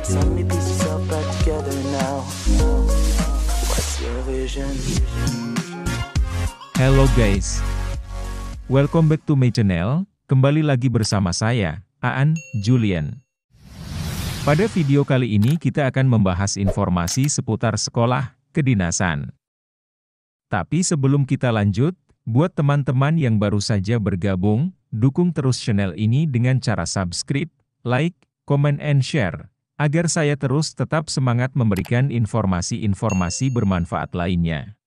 Tell me piece yourself back together now. What's your vision? Hello guys, welcome back to my channel. Kembali lagi bersama saya, Aan Julian. Pada video kali ini kita akan membahas informasi seputar sekolah kedinasan. Tapi sebelum kita lanjut, buat teman-teman yang baru saja bergabung, dukung terus channel ini dengan cara subscribe, like, comment and share, agar saya terus tetap semangat memberikan informasi-informasi bermanfaat lainnya.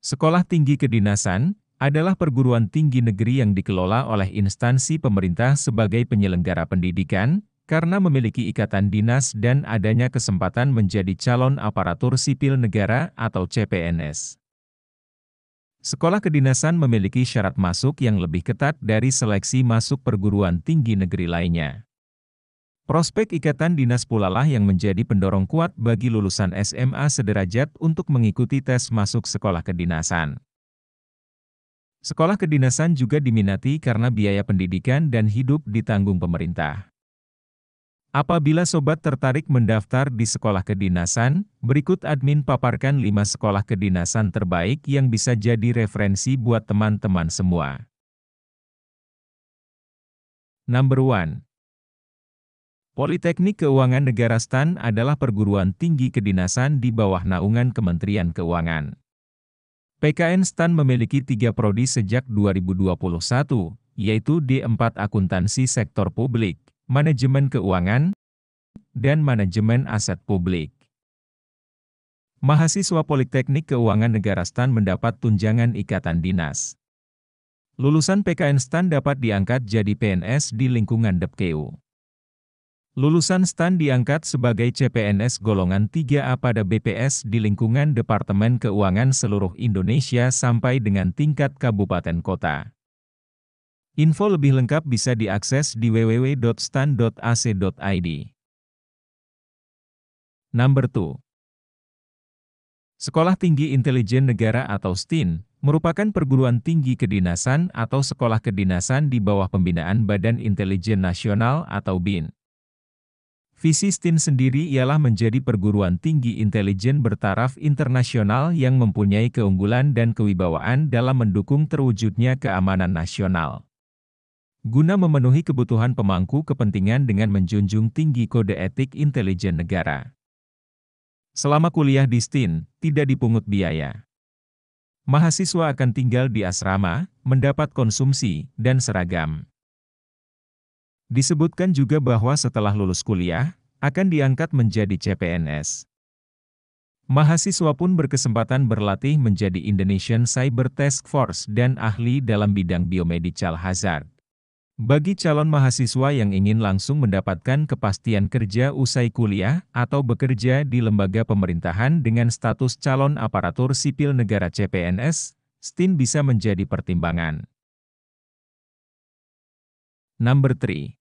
Sekolah Tinggi Kedinasan adalah perguruan tinggi negeri yang dikelola oleh instansi pemerintah sebagai penyelenggara pendidikan, karena memiliki ikatan dinas dan adanya kesempatan menjadi calon aparatur sipil negara atau CPNS. Sekolah kedinasan memiliki syarat masuk yang lebih ketat dari seleksi masuk perguruan tinggi negeri lainnya. Prospek ikatan dinas pula lah yang menjadi pendorong kuat bagi lulusan SMA sederajat untuk mengikuti tes masuk sekolah kedinasan. Sekolah kedinasan juga diminati karena biaya pendidikan dan hidup ditanggung pemerintah. Apabila sobat tertarik mendaftar di sekolah kedinasan, berikut admin paparkan 5 sekolah kedinasan terbaik yang bisa jadi referensi buat teman-teman semua. Number 1. Politeknik Keuangan Negara STAN adalah perguruan tinggi kedinasan di bawah naungan Kementerian Keuangan. PKN STAN memiliki 3 prodi sejak 2021, yaitu D4 Akuntansi Sektor Publik, Manajemen Keuangan, dan Manajemen Aset Publik. Mahasiswa Politeknik Keuangan Negara STAN mendapat tunjangan ikatan dinas. Lulusan PKN STAN dapat diangkat jadi PNS di lingkungan Depkeu. Lulusan STAN diangkat sebagai CPNS golongan 3A pada BPS di lingkungan Departemen Keuangan seluruh Indonesia sampai dengan tingkat kabupaten kota. Info lebih lengkap bisa diakses di www.stan.ac.id. Number 2. Sekolah Tinggi Intelijen Negara atau STIN, merupakan perguruan tinggi kedinasan atau sekolah kedinasan di bawah pembinaan Badan Intelijen Nasional atau BIN. Visi STIN sendiri ialah menjadi perguruan tinggi intelijen bertaraf internasional yang mempunyai keunggulan dan kewibawaan dalam mendukung terwujudnya keamanan nasional. Guna memenuhi kebutuhan pemangku kepentingan dengan menjunjung tinggi kode etik intelijen negara. Selama kuliah di STIN, tidak dipungut biaya. Mahasiswa akan tinggal di asrama, mendapat konsumsi, dan seragam. Disebutkan juga bahwa setelah lulus kuliah, akan diangkat menjadi CPNS. Mahasiswa pun berkesempatan berlatih menjadi Indonesian Cyber Task Force dan ahli dalam bidang biomedical hazard. Bagi calon mahasiswa yang ingin langsung mendapatkan kepastian kerja usai kuliah atau bekerja di lembaga pemerintahan dengan status calon aparatur sipil negara CPNS, STIN bisa menjadi pertimbangan. Number 3.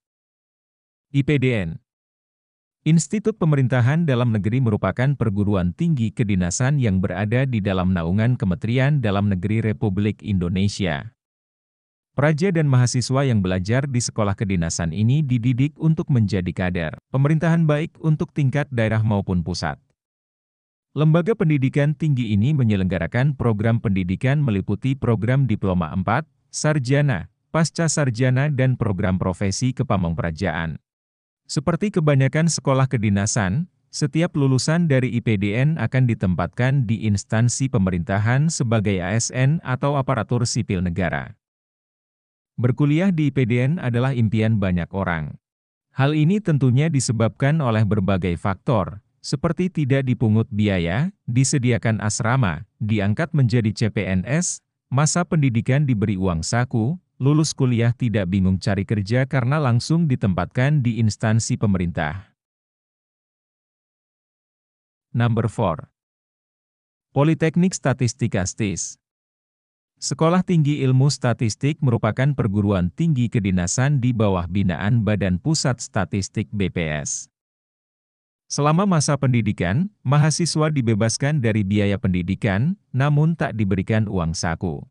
IPDN. Institut Pemerintahan Dalam Negeri merupakan perguruan tinggi kedinasan yang berada di dalam naungan Kementerian Dalam Negeri Republik Indonesia. Praja dan mahasiswa yang belajar di sekolah kedinasan ini dididik untuk menjadi kader pemerintahan baik untuk tingkat daerah maupun pusat. Lembaga pendidikan tinggi ini menyelenggarakan program pendidikan meliputi program Diploma 4, Sarjana, Pasca Sarjana dan program profesi kepamongprajaan. Seperti kebanyakan sekolah kedinasan, setiap lulusan dari IPDN akan ditempatkan di instansi pemerintahan sebagai ASN atau aparatur sipil negara. Berkuliah di IPDN adalah impian banyak orang. Hal ini tentunya disebabkan oleh berbagai faktor, seperti tidak dipungut biaya, disediakan asrama, diangkat menjadi CPNS, masa pendidikan diberi uang saku, lulus kuliah tidak bingung cari kerja karena langsung ditempatkan di instansi pemerintah. Number 4. Politeknik Statistika STIS. Sekolah Tinggi Ilmu Statistik merupakan perguruan tinggi kedinasan di bawah binaan Badan Pusat Statistik BPS. Selama masa pendidikan, mahasiswa dibebaskan dari biaya pendidikan, namun tak diberikan uang saku.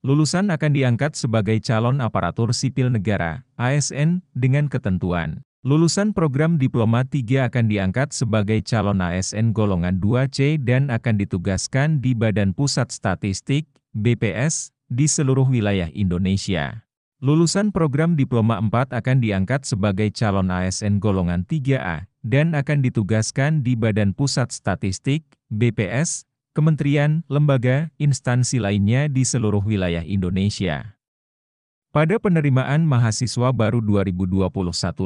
Lulusan akan diangkat sebagai calon aparatur sipil negara, ASN, dengan ketentuan. Lulusan program Diploma 3 akan diangkat sebagai calon ASN golongan 2C dan akan ditugaskan di Badan Pusat Statistik, BPS, di seluruh wilayah Indonesia. Lulusan program Diploma 4 akan diangkat sebagai calon ASN golongan 3A, dan akan ditugaskan di Badan Pusat Statistik, BPS, kementerian, lembaga, instansi lainnya di seluruh wilayah Indonesia. Pada penerimaan mahasiswa baru 2021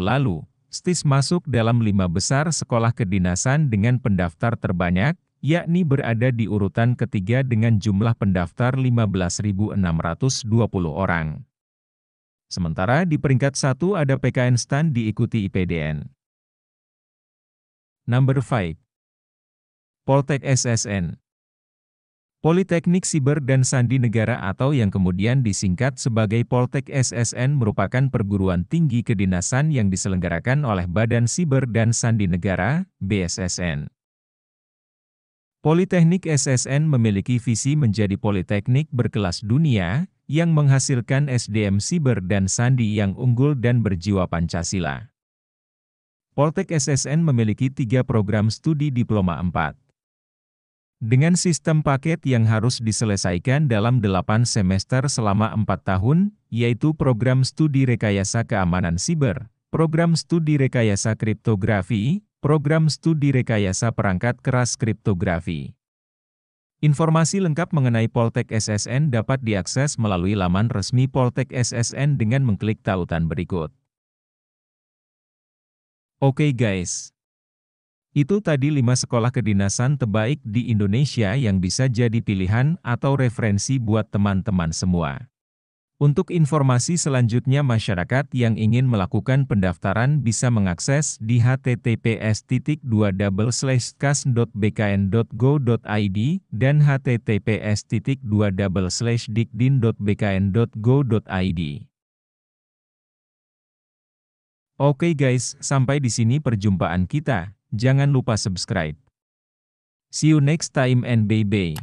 lalu, STIS masuk dalam 5 besar sekolah kedinasan dengan pendaftar terbanyak, yakni berada di urutan ketiga dengan jumlah pendaftar 15.620 orang. Sementara di peringkat 1 ada PKN STAN diikuti IPDN. Number 5. Poltek SSN. Politeknik Siber dan Sandi Negara atau yang kemudian disingkat sebagai Poltek SSN merupakan perguruan tinggi kedinasan yang diselenggarakan oleh Badan Siber dan Sandi Negara, BSSN. Politeknik SSN memiliki visi menjadi politeknik berkelas dunia, yang menghasilkan SDM Siber dan Sandi yang unggul dan berjiwa Pancasila. Poltek SSN memiliki 3 program studi Diploma 4. Dengan sistem paket yang harus diselesaikan dalam 8 semester selama 4 tahun, yaitu program studi rekayasa keamanan siber, program studi rekayasa kriptografi, program studi rekayasa perangkat keras kriptografi. Informasi lengkap mengenai Poltek SSN dapat diakses melalui laman resmi Poltek SSN dengan mengklik tautan berikut. Oke guys. Itu tadi 5 sekolah kedinasan terbaik di Indonesia yang bisa jadi pilihan atau referensi buat teman-teman semua. Untuk informasi selanjutnya masyarakat yang ingin melakukan pendaftaran bisa mengakses di https://kas.bkn.go.id dan https://dikdin.bkn.go.id. Oke guys, sampai di sini perjumpaan kita. Jangan lupa subscribe. See you next time and bye-bye.